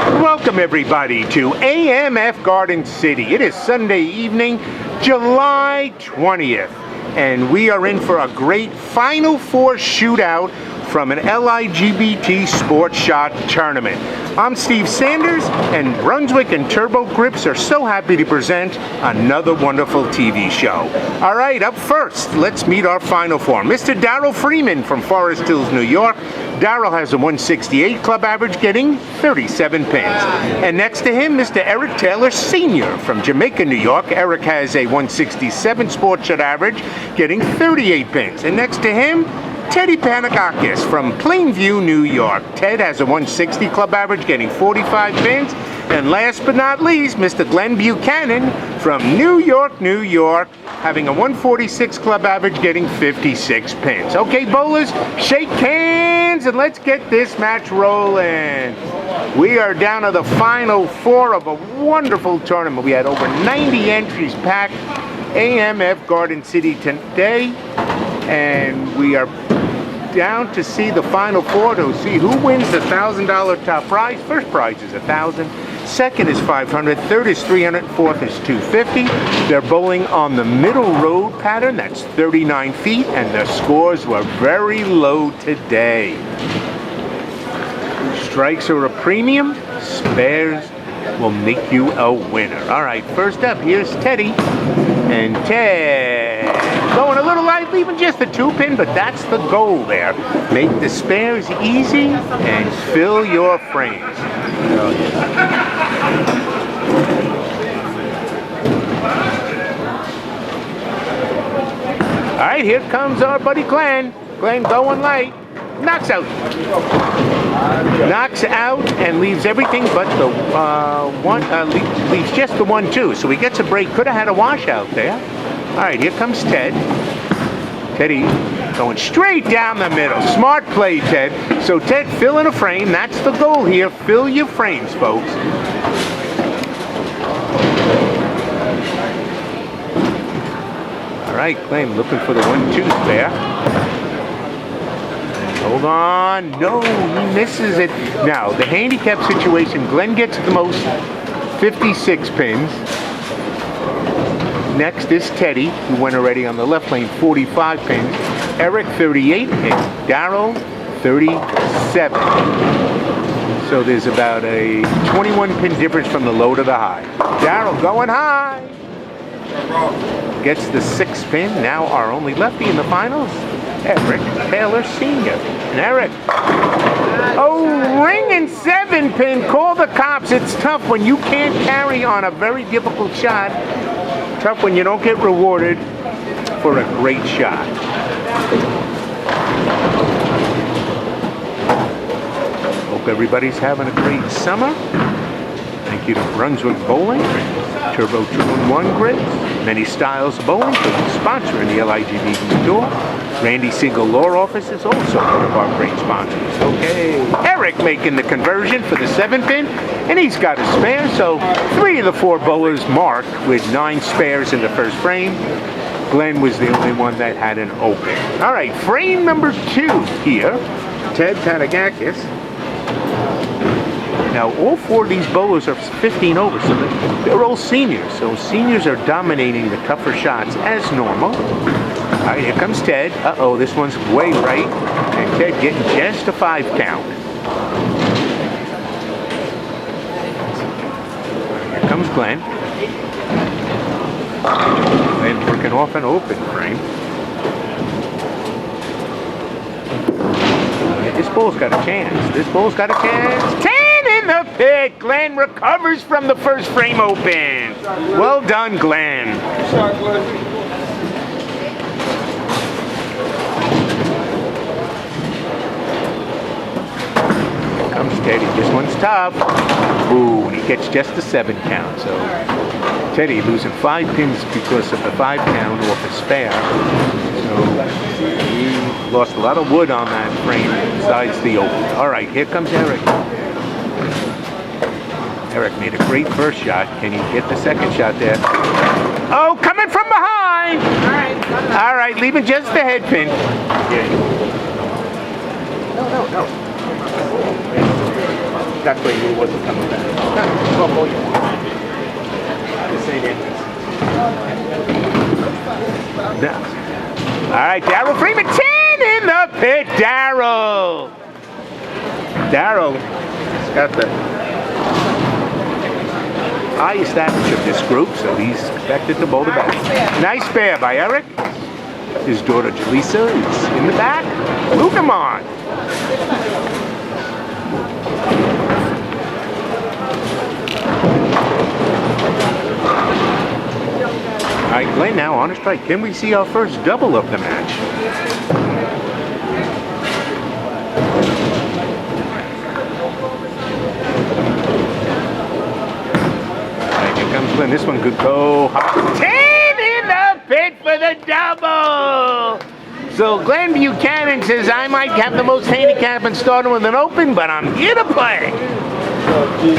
Welcome everybody to AMF Garden City. It is Sunday evening, July 20th, and we are in for a great Final Four shootout from an Ligbt sports shot tournament. I'm Steve Sanders, and Brunswick and Turbo Grips are so happy to present another wonderful TV show. All right, up first, let's meet our Final Four. Mr. Darryl Freeman from Forest Hills, New York. Darryl has a 168 club average, getting 37 pins. And next to him, Mr. Eric Taylor Sr. from Jamaica, New York. Eric has a 167 sports shot average, getting 38 pins. And next to him, Teddy Penagacos from Plainview, New York. Ted has a 160 club average, getting 45 pins. And last but not least, Mr. Glenn Buchanan from New York, New York, having a 146 club average, getting 56 pins. Okay, bowlers, shake hands and let's get this match rolling. We are down to the Final Four of a wonderful tournament. We had over 90 entries packed AMF Garden City today, and we are down to see the Final Four to see who wins the $1,000 top prize. First prize is $1,000, second is $500, third is $300, fourth is $250. They're bowling on the middle road pattern, that's 39 feet, and the scores were very low today. Strikes are a premium, spares will make you a winner. All right, first up, here's Teddy, and Ted going a little light, leaving just a 2-pin, but that's the goal there. Make the spares easy and fill your frames. All right, here comes our buddy Glenn. Glenn going light. Knocks out. Knocks out and leaves everything but the leaves just the 1-2. So he gets a break. Could have had a washout there. All right, here comes Ted. Teddy going straight down the middle. Smart play, Ted. So Ted, fill in a frame. That's the goal here. Fill your frames, folks. All right, Glenn looking for the 1-2 spare. Hold on. No, he misses it. Now, the handicap situation, Glenn gets the most, 56 pins. Next is Teddy, who went already on the left lane, 45 pins. Eric, 38 pins. Darryl, 37. So there's about a 21 pin difference from the low to the high. Darryl going high. Gets the 6 pin. Now our only lefty in the finals, Eric Taylor Sr. And Eric, oh, ringing 7-pin. Call the cops. It's tough when you can't carry on a very difficult shot. Tough when you don't get rewarded for a great shot. Hope everybody's having a great summer. Thank you to Brunswick Bowling, Turbo 2-in-1 Grips, Many Styles Bowling for sponsoring the Ligbt store. Randy Siegel Law Office is also one of our great sponsors. Okay, Eric making the conversion for the 7-pin, and he's got a spare, so 3 of the 4 bowlers marked with 9 spares in the first frame. Glenn was the only one that had an open. All right, frame number 2 here, Ted Penagacos. Now, all 4 of these bowlers are 15 over, so they're all seniors. So seniors are dominating the tougher shots as normal. All right, here comes Ted. Uh-oh, this one's way right. And Ted getting just a 5 count. Here comes Glenn. Glenn working off an open frame. This ball's got a chance. This ball's got a chance. 10 in the pit. Glenn recovers from the first frame open. Well done, Glenn. Comes Teddy. This one's tough. Ooh, and he gets just a 7 count. So Teddy losing 5 pins because of the 5 count off a spare. So he lost a lot of wood on that frame besides the open. All right, here comes Eric. Eric made a great first shot. Can he get the second shot there? Oh, coming from behind. All right, leaving just the head pin. No. That's why you wasn't coming back. The same entrance. All right, Darryl Freeman, 10 in the pit, Darryl. Darryl's got the highest average of this group, so he's expected to bowl the best. Nice spare by Eric. His daughter Jaleesa is in the back. Loop him on. All right, Glenn now on a strike. Can we see our first double of the match? All right, here comes Glenn. This one could go high. 10 in the pit for the double. So Glenn Buchanan says, I might have the most handicap and starting with an open, but I'm here to play.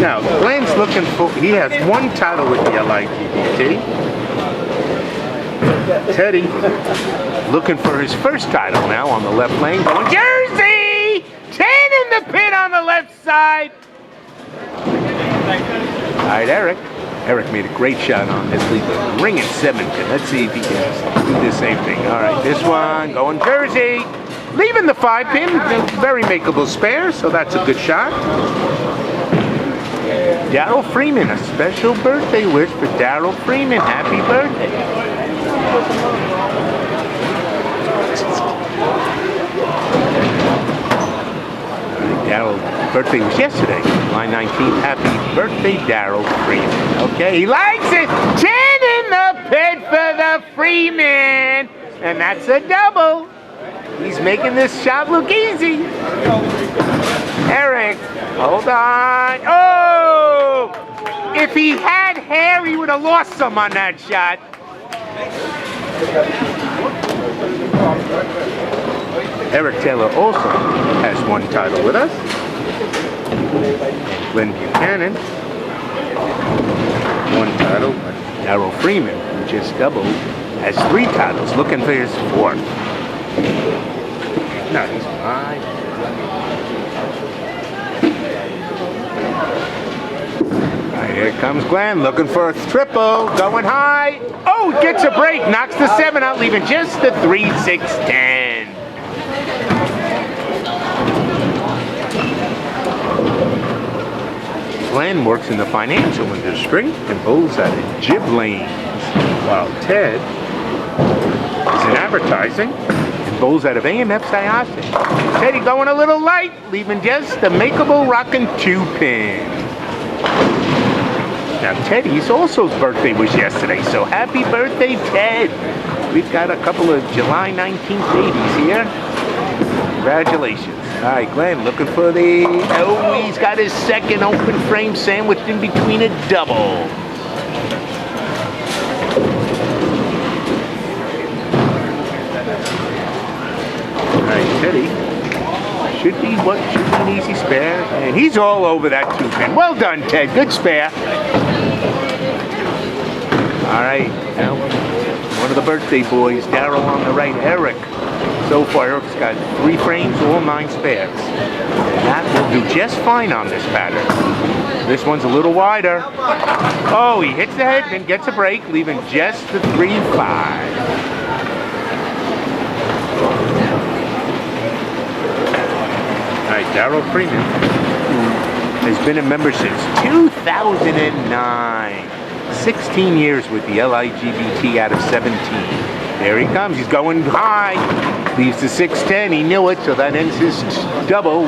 Now, Glenn's looking for, he has one title with the Ligbt. Teddy looking for his first title now on the left lane. Going Jersey! 10 in the pit on the left side. All right, Eric. Eric made a great shot on this lead. Ring at 7 pin. Let's see if he can do the same thing. All right, this one going Jersey. Leaving the 5 pin. Very makeable spare, so that's a good shot. Darryl Freeman, a special birthday wish for Darryl Freeman. Happy birthday. Darryl's birthday was yesterday, July 19th. Happy birthday, Darryl Freeman. Okay, he likes it. 10 in the pit for the Freeman. And that's a double. He's making this shot look easy. Eric, hold on. Oh! If he had hair, he would have lost some on that shot. Eric Taylor also has one title with us. And Glenn Buchanan, one title. Darryl Freeman, who just doubled, has 3 titles, looking for his 4th. Nice. 5. Here comes Glenn, looking for a triple, going high. Oh, gets a break, knocks the 7 out, leaving just the 3, 6, 10. Glenn works in the financial industry and bowls out of jib lanes, while Ted is in advertising and bowls out of AMF Syosset. Teddy going a little light, leaving just a makeable rockin' 2 pin. Now Teddy's also his birthday was yesterday, so happy birthday, Ted. We've got a couple of July 19th babies here. Congratulations. All right, Glenn looking for the, oh, he's got his second open frame sandwiched in between a double. All right, Teddy. Should be an easy spare, and he's all over that 2 pin. Well done, Ted. Good spare. All right, now one of the birthday boys, Darryl on the right, Eric. So far, Eric's got 3 frames, all 9 spares. That will do just fine on this pattern. This one's a little wider. Oh, he hits the head and gets a break, leaving just the 3, 5. All right, Darryl Freeman has been a member since 2009. 16 years with the Ligbt out of 17. There he comes. He's going high. Leaves the 6-10. He knew it, so that ends his double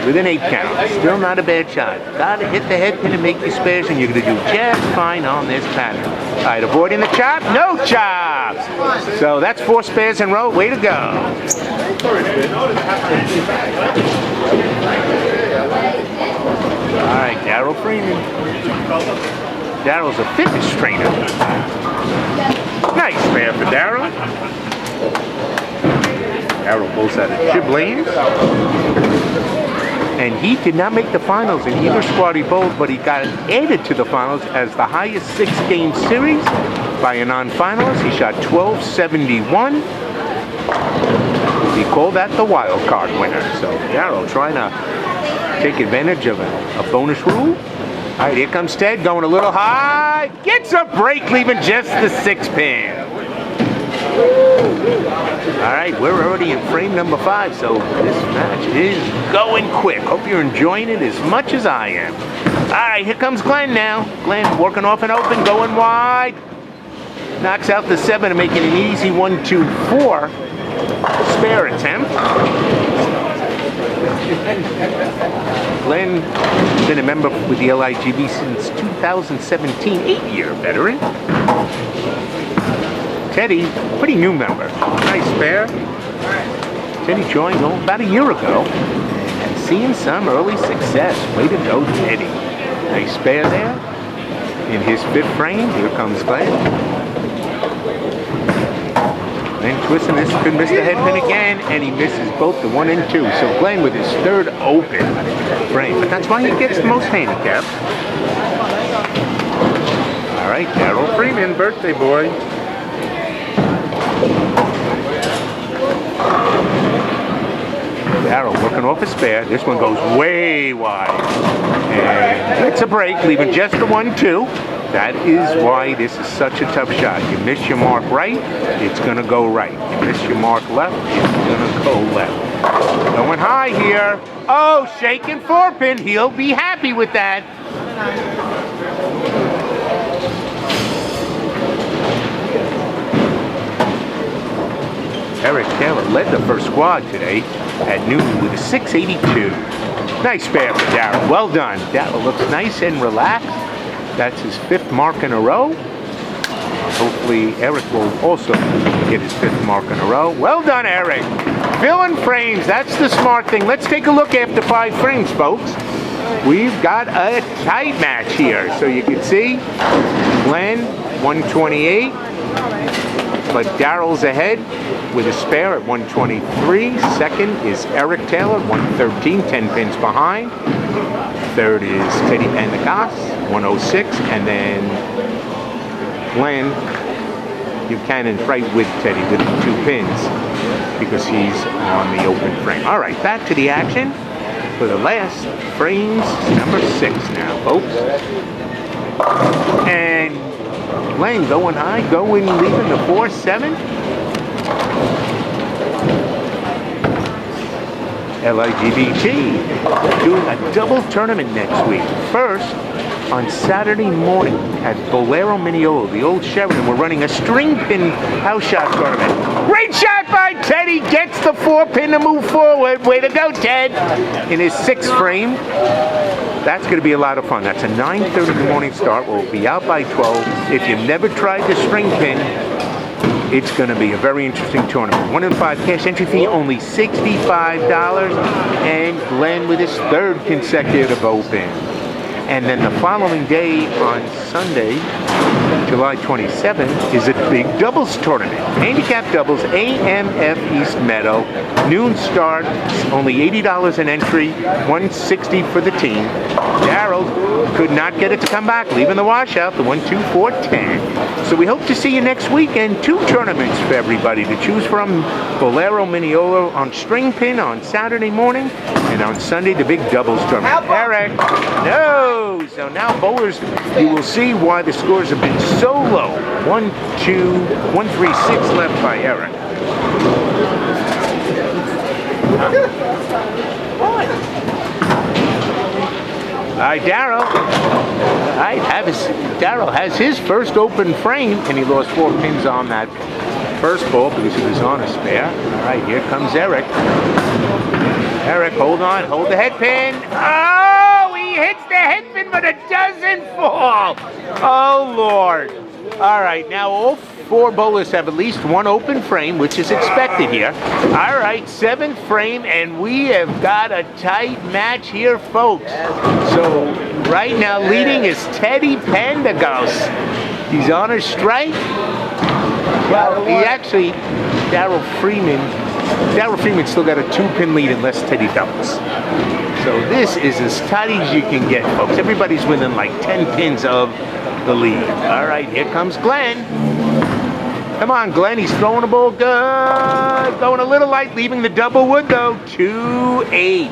with an 8 count. Still not a bad shot. Got to hit the head pin and make your spares, and you're going to do just fine on this pattern. All right, avoiding the chop. No chops. So that's 4 spares in a row. Way to go. All right, Darryl Freeman. Darryl's a fitness trainer. Nice spare for Darryl. Darryl pulls out of jib lanes. And he did not make the finals in either squad he bowled, but he got added to the finals as the highest 6-game series by a non-finalist. He shot 1271. He called that the wild card winner. So Darryl trying to take advantage of a bonus rule. All right, here comes Ted, going a little high. Gets a break, leaving just the 6-pin. All right, we're already in frame number 5, so this match is going quick. Hope you're enjoying it as much as I am. All right, here comes Glenn now. Glenn working off an open, going wide. Knocks out the 7 and making an easy 1, 2, 4 spare attempt. Glenn has been a member with the Ligbt since 2017, 8-year veteran. Teddy, pretty new member. Nice spare. Teddy joined about a year ago and seeing some early success. Way to go, Teddy. Nice spare there. In his 5th frame, here comes Glenn. Glenn twisting this, could miss the head pin again, and he misses both the 1 and 2. So Glenn with his 3rd open frame, but that's why he gets the most handicap. All right, Darryl Freeman, birthday boy. Darryl working off a spare. This one goes way wide. And it's a break, leaving just the 1, 2. That is why this is such a tough shot. You miss your mark right, it's going to go right. You miss your mark left, it's going to go left. Going high here. Oh, shaking 4-pin. He'll be happy with that. Eric Taylor led the first squad today at noon with a 682. Nice spare for Darryl. Well done. Darryl looks nice and relaxed. That's his 5th mark in a row. Hopefully Eric will also get his 5th mark in a row. Well done, Eric. Filling frames, that's the smart thing. Let's take a look after 5 frames, folks. We've got a tight match here. So you can see Glenn, 128. But Darryl's ahead with a spare at 123. Second is Eric Taylor, 113, 10 pins behind. Third is Teddy Penagacos, 106, and then Glenn Buchanan right with Teddy with 2 pins because he's on the open frame. All right, back to the action for the last frames, number 6 now, folks. And Glenn going high, leaving the 4-7. Ligbt doing a double tournament next week. First, on Saturday morning at Bolero Mineola, the old Sheridan, we're running a string pin house shot tournament. Great shot by Teddy, gets the 4-pin to move forward. Way to go, Ted, in his 6th frame. That's going to be a lot of fun. That's a 9:30 in the morning start. We'll be out by 12. If you've never tried the string pin, it's going to be a very interesting tournament. 1 in 5 cash entry fee, only $65. And Glenn with his 3rd consecutive open. And then the following day on Sunday, July 27th, is a big doubles tournament. Handicap doubles, AMF East Meadow. Noon start, only $80 an entry, $160 for the team. Darryl could not get it to come back, leaving the washout, the 1, 2, 4, 10. So we hope to see you next weekend. 2 tournaments for everybody to choose from. Bolero Mineola on string pin on Saturday morning, and on Sunday, the big doubles tournament. Eric, no! So now bowlers, you will see why the scores have been so low. 1, 2, 1, 3, 6 left by Eric. All right, Darryl. Darryl has his first open frame, and he lost 4 pins on that first ball because he was on a spare. All right, here comes Eric. Eric, hold on, hold the head pin. Oh, he hits the head pin, but it doesn't fall. Oh, Lord. All right, now all 4 bowlers have at least 1 open frame, which is expected here. All right, 7th frame, and we have got a tight match here, folks. So right now leading is Teddy Penagacos. He's on a strike. Well, he actually, Darryl Freeman still got a 2-pin lead unless Teddy doubles. So this is as tight as you can get, folks. Everybody's within like 10 pins of the lead. All right, here comes Glenn. Come on, Glenn, he's throwing the ball good. Going a little light, leaving the double wood, though. 2-8.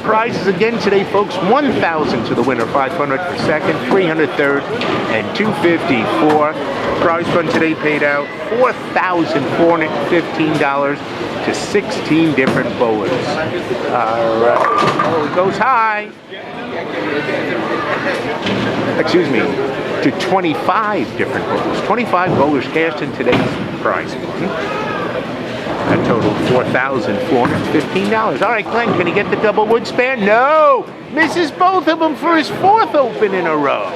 Prizes again today, folks. $1,000 to the winner, $500 for second, $300 third, and $250 fourth. Prize fund today paid out $4,415 to 16 different bowlers. All right. Oh, it goes high. Excuse me, to 25 different bowlers. 25 bowlers cashed in today's prize fund. That totaled $4,415. All right, Glenn, can he get the double wood spare? No! Misses both of them for his fourth open in a row.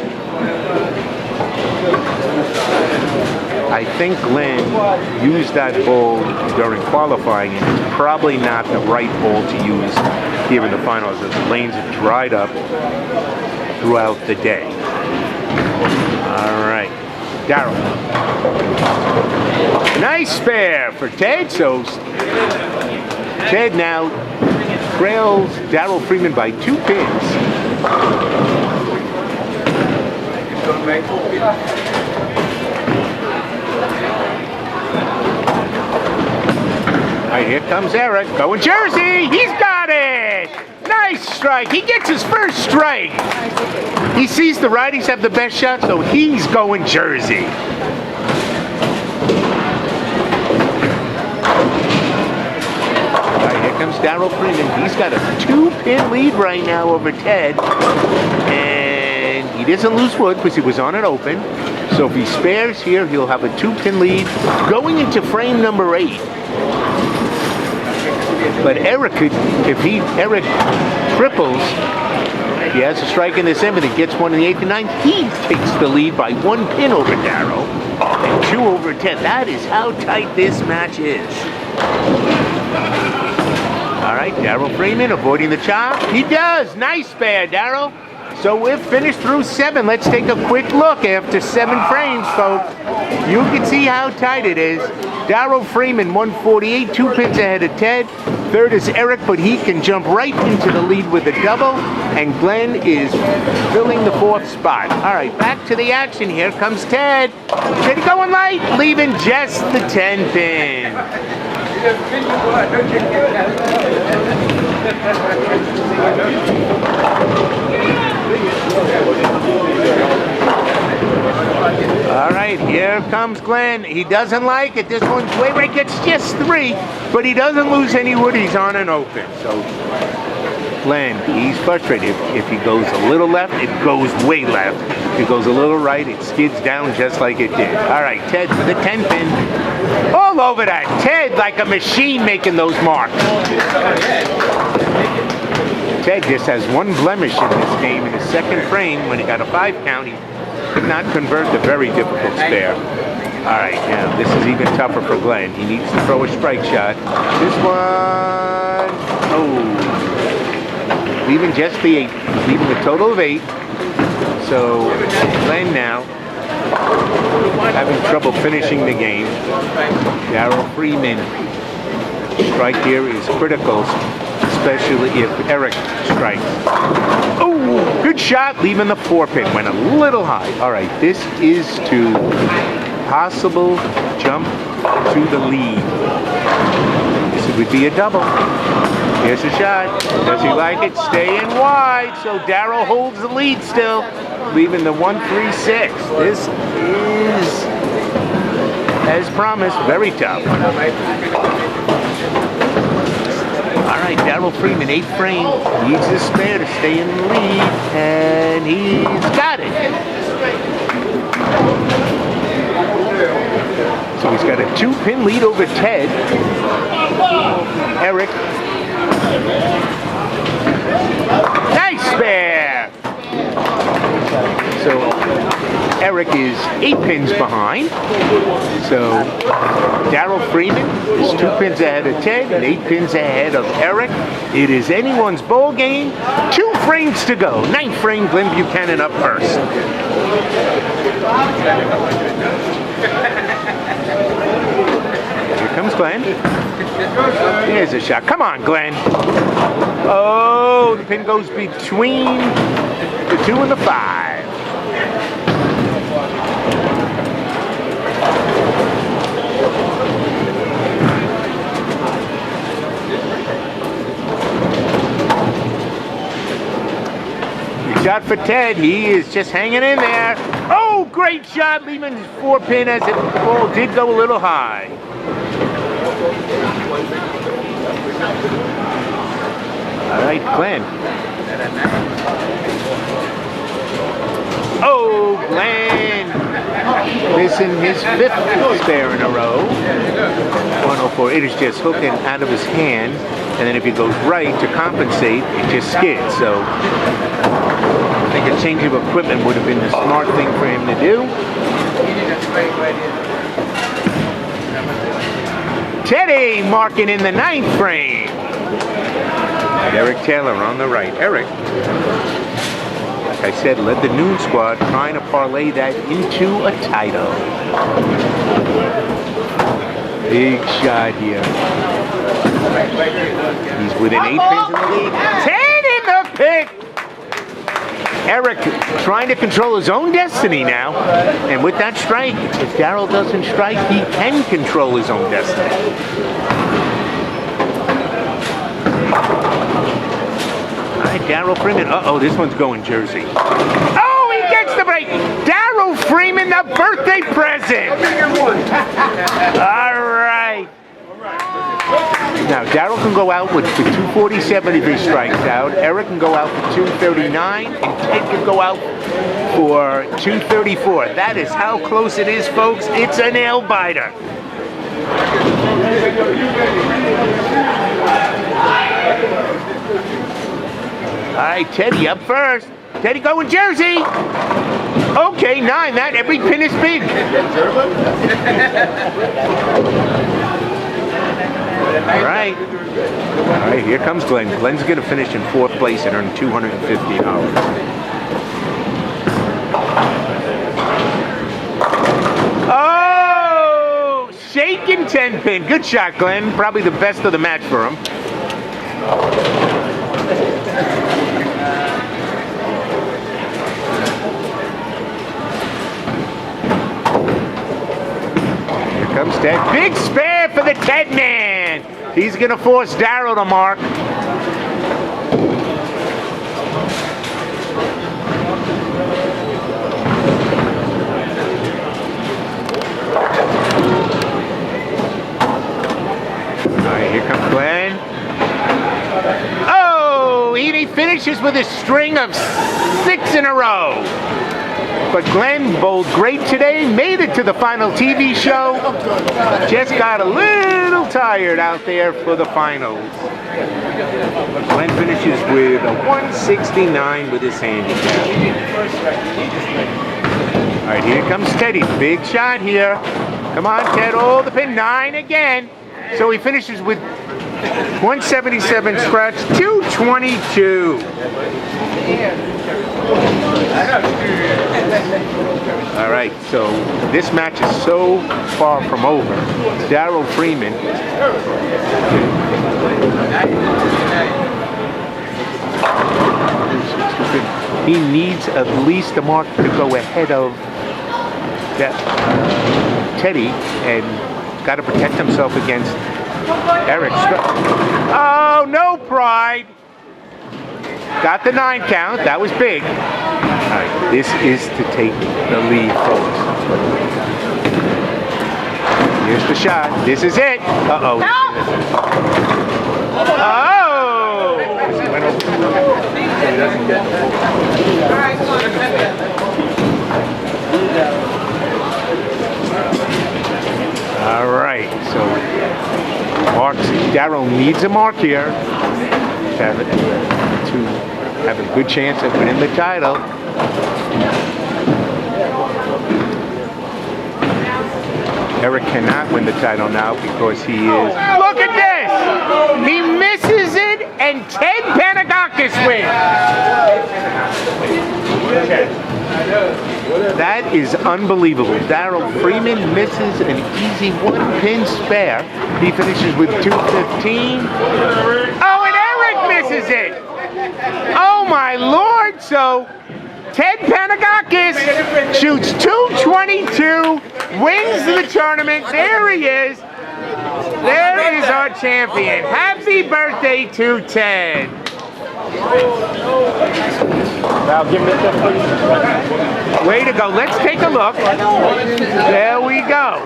I think Glenn used that ball during qualifying, and it's probably not the right ball to use here in the finals, as the lanes have dried up throughout the day. All right. Darryl. Nice spare for Ted. So Ted now trails Darryl Freeman by 2 pins. All right, here comes Eric. Going Jersey. He's got it. Nice strike. He gets his first strike. He sees the righties have the best shot, so he's going Jersey. All right, here comes Darryl Freeman. He's got a 2-pin lead right now over Ted. And he doesn't lose wood because he was on it open. So if he spares here, he'll have a 2-pin lead going into frame number 8. But Eric could, if Eric triples, he has a strike in the 7th and gets one in the 8th and 9th, he takes the lead by 1 pin over Darryl and 2 over 10. That is how tight this match is. All right, Darryl Freeman avoiding the chop. He does. Nice spare, Darryl. So we're finished through 7. Let's take a quick look after 7 frames, folks. You can see how tight it is. Darryl Freeman, 148, 2 pins ahead of Ted. Third is Eric, but he can jump right into the lead with a double. And Glenn is filling the 4th spot. All right, back to the action. Here comes Ted. Ted going light, leaving just the 10 pin. All right, here comes Glenn. He doesn't like it. This one's way right, gets just 3, but he doesn't lose any wood. He's on an open. So Glenn, he's frustrated. If he goes a little left, it goes way left. If he goes a little right, it skids down just like it did. All right, Ted for the 10 pin. All over that. Ted like a machine making those marks. Ted just has 1 blemish in this game in his 2nd frame. When he got a 5 count, he could not convert the very difficult spare. All right, now this is even tougher for Glenn. He needs to throw a strike shot. This one, oh, leaving just the 8, leaving a total of 8. So Glenn now having trouble finishing the game. Darryl Freeman, strike here is critical, especially if Eric strikes. Oh, good shot, leaving the 4 pin. Went a little high. All right, this is to possible jump to the lead. This would be a double. Here's a shot. Does he like it? Staying wide. So Darryl holds the lead still, leaving the 1-3-6. This is, as promised, very tough. All right, Darryl Freeman, 8 frame, needs his spare to stay in the lead, and he's got it. So he's got a 2-pin lead over Ted. Eric. Nice spare! So Eric is 8 pins behind. So Darryl Freeman is 2 pins ahead of Ted and 8 pins ahead of Eric. It is anyone's bowl game. 2 frames to go. 9th frame, Glenn Buchanan up first. Here comes Glenn. Here's a shot. Come on, Glenn. Oh, the pin goes between the 2 and the 5. shot for Ted. He is just hanging in there. Oh, great shot, leaving his 4-pin as the ball did go a little high. All right, Glenn. Oh, Glenn missing his 5th spare in a row. 104. It is just hooking out of his hand, and then if he goes right to compensate, it just skids. So I think a change of equipment would have been the smart thing for him to do. Teddy marking in the 9th frame. Eric Taylor on the right. Eric, like I said, led the noon squad, trying to parlay that into a title. Big shot here. He's within 8 pins in the lead. 10 in the pick! Eric trying to control his own destiny now. And with that strike, if Darryl doesn't strike, he can control his own destiny. Darryl Freeman. Uh-oh, this one's going Jersey. Oh, he gets the break. Darryl Freeman, the birthday present. All right. Now, Darryl can go out with 247 if he strikes out. Eric can go out for 239, and Ted can go out for 234. That is how close it is, folks. It's a nail biter. All right, Teddy up first. Teddy going Jersey. Okay, 9. That every pin is big. All right. All right, here comes Glenn. Glenn's going to finish in 4th place and earn $250. Oh, shaking 10-pin. Good shot, Glenn. Probably the best of the match for him. Comes Ted. Big spare for the Ted man. He's going to force Darryl to mark. All right, here comes Glenn. Oh, he finishes with a string of 6 in a row. But Glenn bowled great today, made it to the final TV show, just got a little tired out there for the finals. Glenn finishes with a 169 with his handicap. All right, here comes Teddy. Big shot here. Come on, Ted. Oh, the pin. 9 again. So he finishes with 177 scratch, 222. All right, so this match is so far from over. Darryl Freeman he needs at least a mark to go ahead of Teddy, and got to protect himself against Eric. Oh, no pride. Got the 9 count. That was big. All right, this is to take the lead, folks. Here's the shot. This is it. Uh-oh. Oh! All right, so Darryl needs a mark here to have a good chance at winning the title. Eric cannot win the title now because he is... Look at this! He misses it, and Ted Penagacos wins. That is unbelievable. Darryl Freeman misses an easy 1-pin spare. He finishes with 215. Oh, and Eric misses it! Oh my Lord! So Ted Penagacos shoots 222, wins the tournament. There he is. There is our champion. Happy birthday to Ted. I'll give it to please. Way to go. Let's take a look. There we go.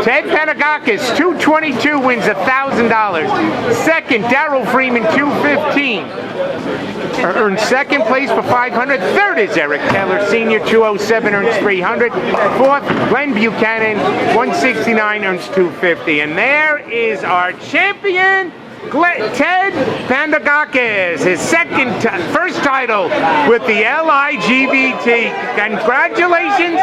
Ted Penagacos, 222, wins $1,000. Second, Darryl Freeman, 215. Earns second place for $500. Third is Eric Taylor Sr., 207, earns $300. Fourth, Glenn Buchanan, 169, earns $250. And there is our champion, Ted Penagacos, his first title with the Ligbt. Congratulations.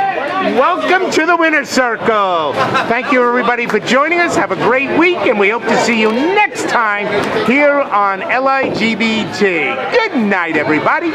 Welcome to the winner's circle. Thank you, everybody, for joining us. Have a great week, and we hope to see you next time here on Ligbt. Good night, everybody.